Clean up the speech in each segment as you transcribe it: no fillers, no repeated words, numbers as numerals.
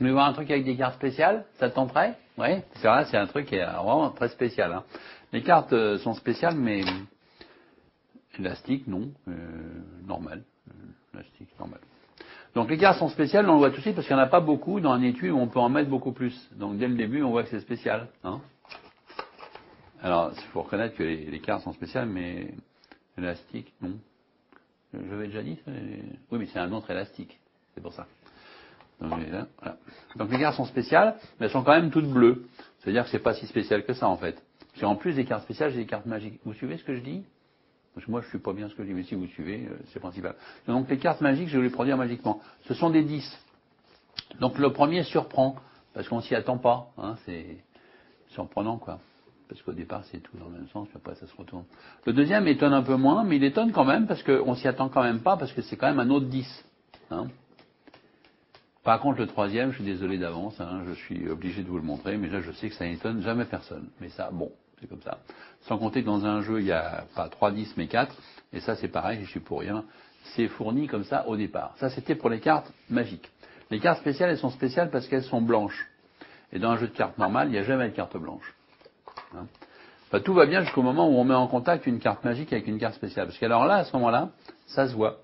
Vous voulez voir un truc avec des cartes spéciales? Ça te tenterait? Oui. Parce que là, c'est un truc qui est vraiment très spécial. Hein. Les cartes sont spéciales, mais élastiques, non. Normal. Élastique, normal. Donc les cartes sont spéciales, on le voit tout de suite parce qu'il n'y en a pas beaucoup dans un étui où on peut en mettre beaucoup plus. Donc dès le début, on voit que c'est spécial. Hein. Alors, il faut reconnaître que les cartes sont spéciales, mais élastiques, non. Je l'avais déjà dit ça. Oui, mais c'est un autre élastique. C'est pour ça. Donc, là, voilà. Donc les cartes sont spéciales, mais elles sont quand même toutes bleues. C'est-à-dire que c'est pas si spécial que ça en fait. Parce qu'en plus des cartes spéciales, j'ai des cartes magiques. Vous suivez ce que je dis? Parce que moi je suis pas bien ce que je dis, mais si vous suivez, c'est principal. Donc les cartes magiques, je vais les produire magiquement. Ce sont des 10. Donc le premier surprend, parce qu'on s'y attend pas. Hein, c'est surprenant quoi. Parce qu'au départ c'est tout dans le même sens, puis après ça se retourne. Le deuxième étonne un peu moins, mais il étonne quand même, parce qu'on s'y attend quand même pas, parce que c'est quand même un autre 10. Hein. Par contre, le troisième, je suis désolé d'avance, hein, je suis obligé de vous le montrer, mais là, je sais que ça n'étonne jamais personne. Mais ça, bon, c'est comme ça. Sans compter que dans un jeu, il n'y a pas 3 10, mais 4, et ça, c'est pareil, je suis pour rien. C'est fourni comme ça au départ. Ça, c'était pour les cartes magiques. Les cartes spéciales, elles sont spéciales parce qu'elles sont blanches. Et dans un jeu de cartes normal, il n'y a jamais de carte blanche. Hein. Enfin, tout va bien jusqu'au moment où on met en contact une carte magique avec une carte spéciale. Parce qu'alors là, à ce moment-là, ça se voit.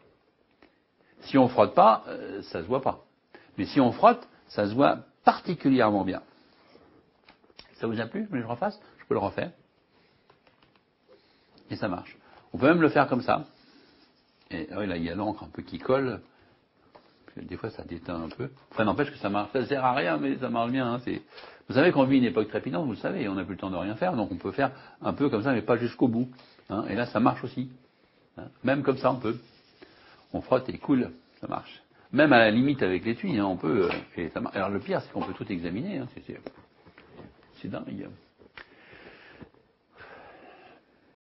Si on frotte pas, ça se voit pas. Mais si on frotte, ça se voit particulièrement bien. Ça vous a plu? Mais je refasse? Je peux le refaire. Et ça marche. On peut même le faire comme ça. Et oui, là, il y a l'encre un peu qui colle. Des fois, ça déteint un peu. Enfin, n'empêche que ça marche. Ça sert à rien, mais ça marche bien. Hein. Vous savez qu'on vit une époque trépidante, vous le savez, on n'a plus le temps de rien faire. Donc on peut faire un peu comme ça, mais pas jusqu'au bout. Hein. Et là, ça marche aussi. Hein. Même comme ça, on peut. On frotte et coule. Ça marche. Même à la limite avec l'étui, hein, on peut. Et ça marche. Alors le pire, c'est qu'on peut tout examiner. Hein, c'est dingue.